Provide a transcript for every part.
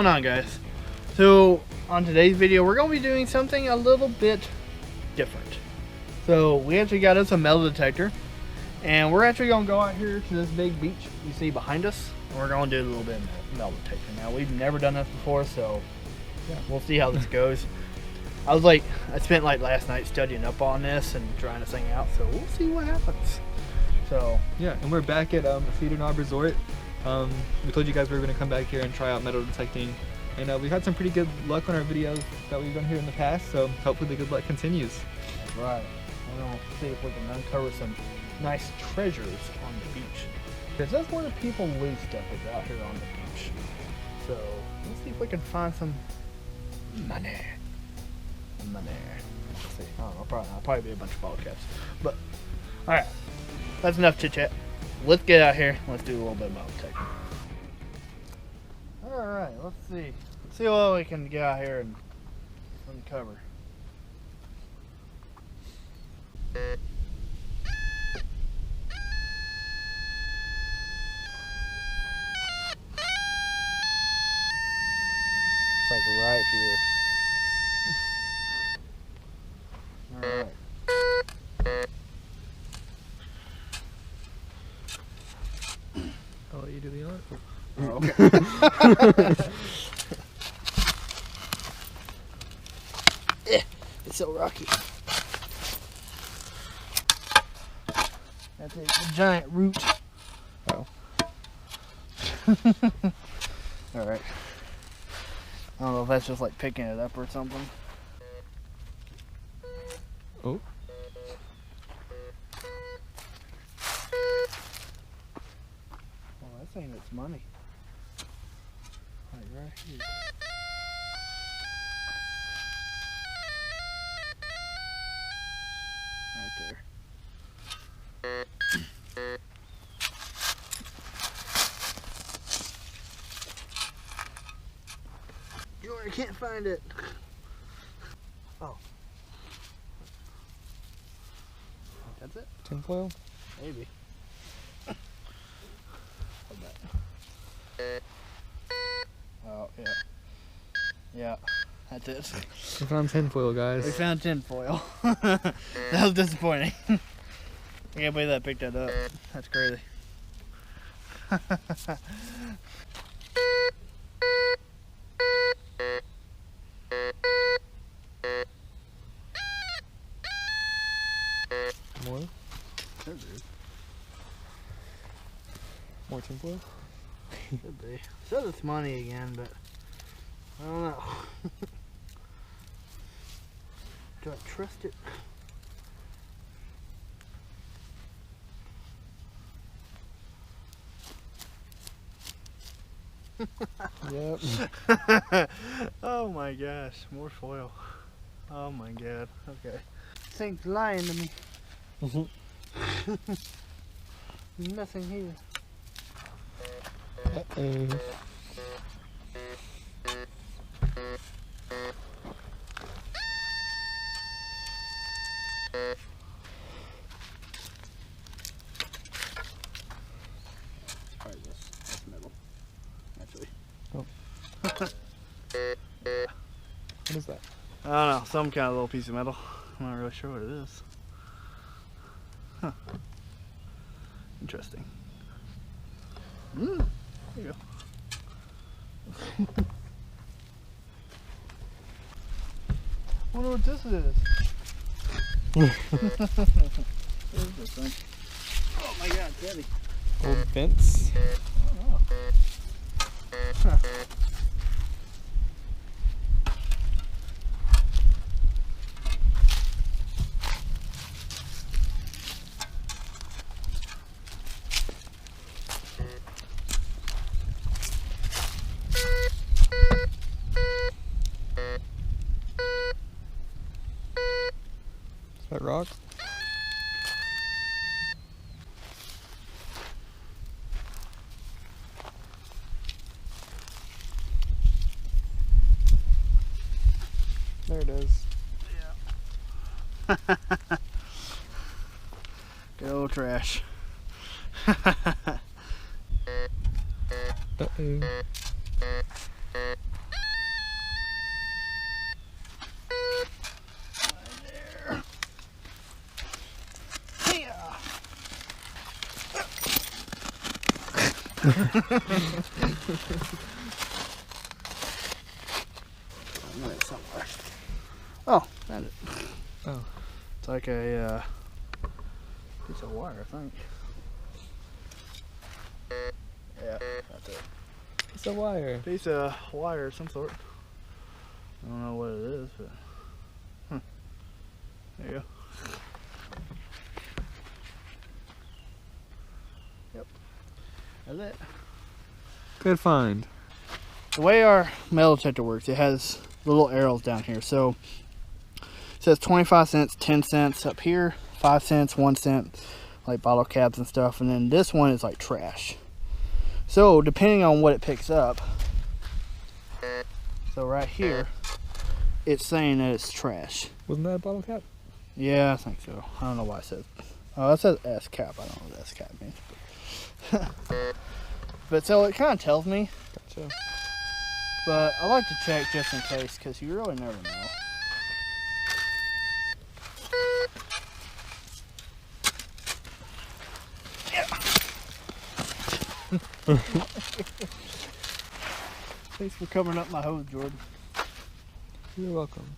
going on, guys? So on today's video we're going to be doing something a little bit different. So we actually got us a metal detector, and we're actually going to go out here to this big beach you see behind us, and we're going to do a little bit of metal detecting. Now we've never done this before, so yeah, we'll see how this goes. I spent like last night studying up on this and trying this thing out, so we'll see what happens. So yeah, and we're back at Cedar Knob Resort. We told you guys we were going to come back here and try out metal detecting, and we've had some pretty good luck on our videos that we've done here in the past, so hopefully the good luck continues. That's right. We're going to see if we can uncover some nice treasures on the beach, because that's where the people lose stuff, is out here on the beach. So let's see if we can find some money. Let's see. I don't know, probably be a bunch of ball caps. But alright, that's enough chit chat. Let's get out here. Let's do a little bit of metal detecting. Alright, let's see. Let's see what we can get out here and uncover. It's like right here. Alright. I'll let you do the art. Oh, okay. It's so rocky. That's a giant root. Oh. Alright. I don't know if that's just like picking it up or something. Oh. Well, that's saying it's money. Like right here. Right there. I can't find it. Oh. That's it? Tinfoil? Maybe. Oh, yeah. Yeah, that's it. We found tinfoil, guys. We found tinfoil. That was disappointing. I can't believe that picked that up. That's crazy. More? Could be. More tinfoil? Could be. Says it's money again, but I don't know. Do I trust it? Yep. Oh my gosh, more foil. Oh my god. Okay. This thing's lying to me. There's nothing here. Uh-oh. Probably this. That's metal. Actually. Oh. What is that? I don't know. Some kind of little piece of metal. I'm not really sure what it is. Huh. Interesting. There you go. Wonder what this is. What is this thing? Oh my god, it's heavy. Old fence? Oh. Huh. Is that rock? There it is. Yeah. Good old trash. Uh-oh. Somewhere. Oh, found it. Oh. It's like a piece of wire, I think. Yeah, that's it. It's a wire. Piece of wire of some sort. I don't know what it is, but there you go. Yep, that's it. Good find. The way our metal detector works, it has little arrows down here. So it says 25 cents, 10 cents up here, 5 cents, 1 cent, like bottle caps and stuff. And then this one is like trash. So depending on what it picks up, so right here, it's saying that it's trash. Wasn't that a bottle cap? Yeah, I think so. I don't know why it says. Oh, it says S cap. I don't know what S cap means. But so it kind of tells me. Gotcha. But I like to check just in case, because you really never know. Yeah. Thanks for covering up my hose, Jordan. You're welcome.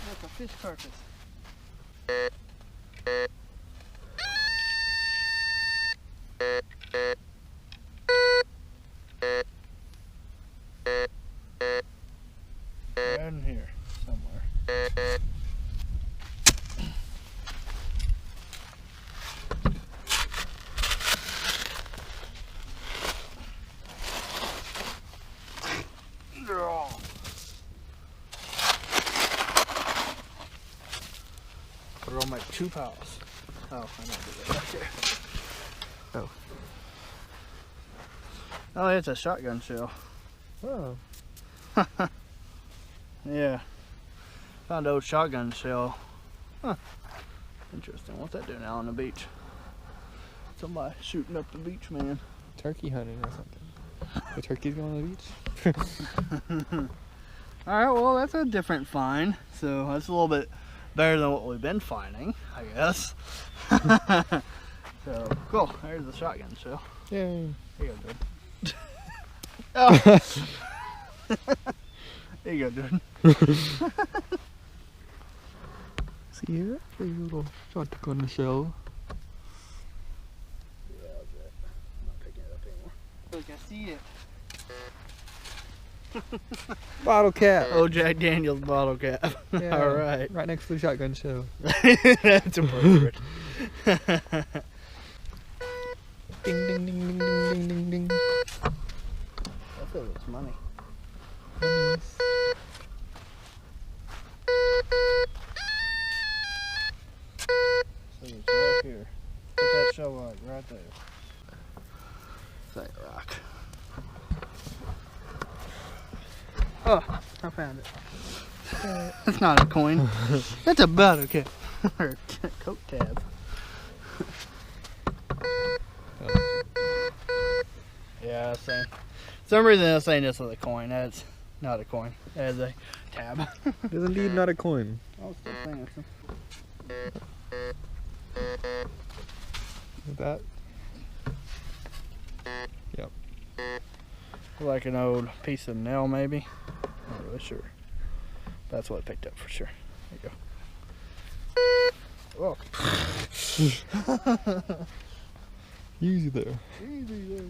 That's a fish carcass. Right in here somewhere. Put it on my 2 pounds. Oh, I know it right there. Oh. Oh, it's a shotgun shell. Oh. Yeah. Found an old shotgun shell. Huh. Interesting. What's that doing out on the beach? Somebody shooting up the beach, man. Turkey hunting or something. The turkey's going to the beach? Alright, well, that's a different find. So that's a little bit better than what we've been finding, I guess. So, cool. There's the shotgun shell. Yay. Here you go, dude. Oh. There you go, dude. See here? Pretty little shotgun shell. Yeah, that's it. I'm not picking it up anymore. Look, I see it. Bottle cap. Oh, Jack Daniels bottle cap. Yeah, all right. Right next to the shotgun shell. That's appropriate. Ding, ding, ding, ding, ding, ding, ding, ding. That feels like money. Nice. So it's right here. Put that shell right there. Say rock. Oh, I found it. That's not a coin. That's a bottle cap. Or a Coke tab. Yeah, same. For some reason they're saying this is a coin. That's not a coin. That is a tab. It is indeed not a coin. Oh, still saying it's Is that? Yep. like an old piece of nail, maybe. Not really sure. That's what I picked up for sure. There you go. Oh. Easy there. Easy there.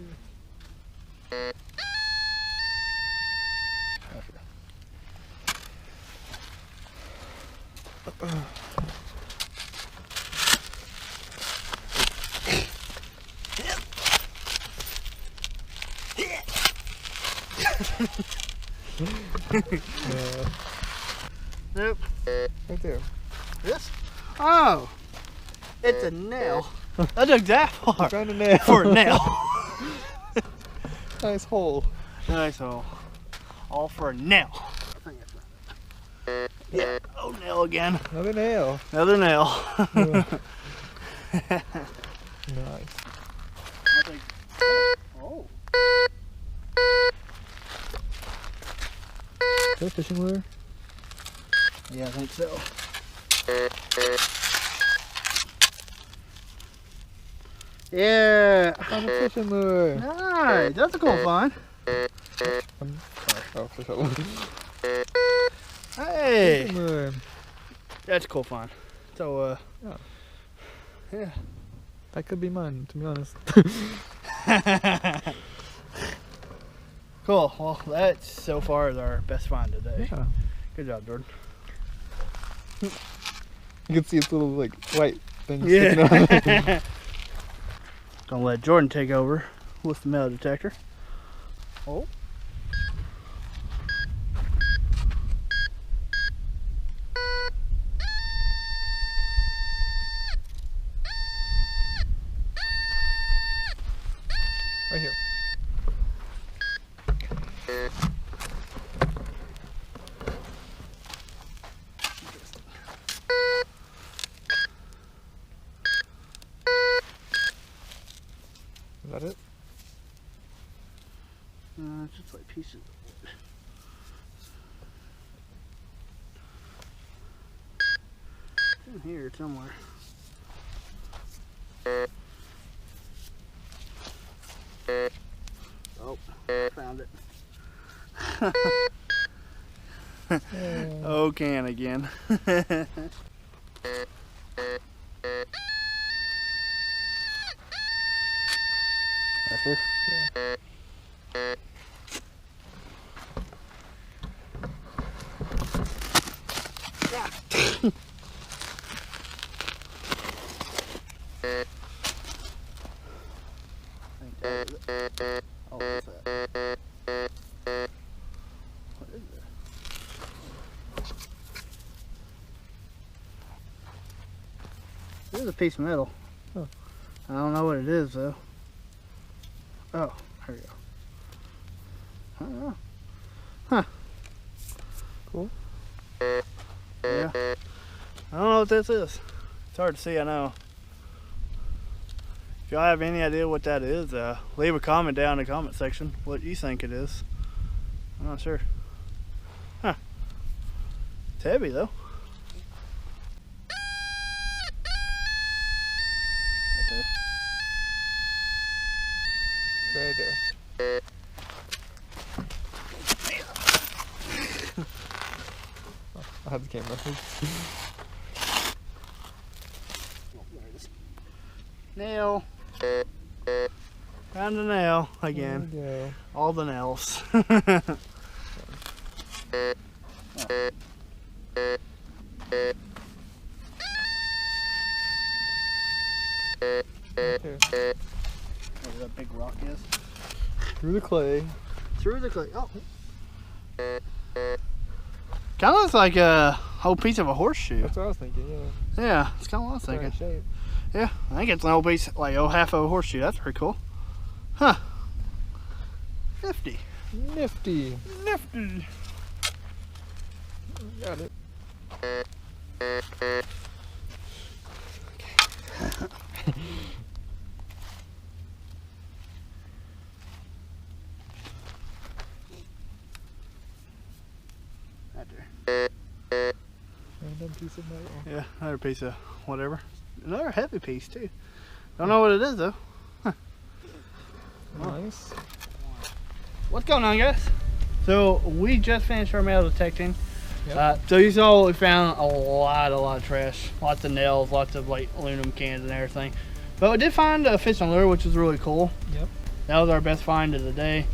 Nope. Right there. This? Oh, it's a nail. I took that far. Found a nail. For a nail. Nice hole. Nice hole. All for a nail. Yeah. Oh, nail again. Another nail. Another nail. Nice. I think, oh. Is that a fishing lure? Yeah, I think so. Yeah. I found a fishing lure. Nice. That's a cool find. Oh, for sure. Hey. Fishing lure. That's a cool find. So, yeah. That could be mine, to be honest. Cool. Well, that so far is our best find today. Yeah. Good job, Jordan. You can see its little like white thing sticking out. Gonna let Jordan take over with the metal detector. Oh. Right here. Is that it? It's just like pieces of wood. It's in here somewhere. Oh, found it. Oh, can again. Right here? Yeah. Oh, what's that? What is that? This is a piece of metal. Oh. I don't know what it is though. Oh, here we go. I don't know. Huh. Cool. Yeah. I don't know what this is. It's hard to see, I know. If y'all have any idea what that is, leave a comment down in the comment section what you think it is. I'm not sure. Huh. It's heavy though. Right there. Oh, I have the camera. Oh, there it is. Nail. Found a nail again. There we go. All the nails. Right there. Where that big rock is. Through the clay. Through the clay. Oh. Kind of looks like a whole piece of a horseshoe. That's what I was thinking, yeah. Yeah, it's kind of what I was thinking. Right shape. Yeah, I think it's an old piece, like half of a horseshoe. That's pretty cool. Huh. Nifty. Nifty. Nifty. Got it. Right there. Random piece of metal. Yeah, another piece of whatever. Another heavy piece too. Don't know what it is though. Huh. Nice. What's going on, guys? So we just finished our metal detecting. Yep. So you saw we found a lot of trash, lots of nails, lots of like aluminum cans and everything. But we did find a fishing lure, which was really cool. Yep. That was our best find of the day,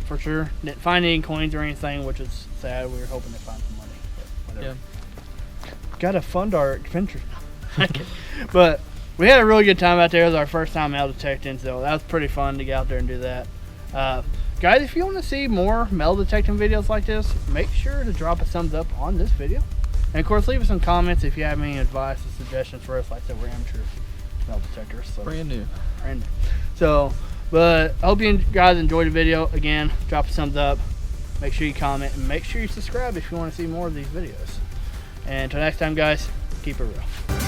for sure. Didn't find any coins or anything, which is sad. We were hoping to find some money, but whatever. Yeah. Gotta fund our adventure. But we had a really good time out there. It was our first time metal detecting, so that was pretty fun to get out there and do that. Guys, if you want to see more metal detecting videos like this, make sure to drop a thumbs up on this video. And of course, leave us some comments if you have any advice or suggestions for us. Like I said, we're amateur metal detectors. So Brand new. brand new. So, but I hope you guys enjoyed the video. Again, drop a thumbs up. Make sure you comment and make sure you subscribe if you want to see more of these videos. And until next time, guys, keep it real.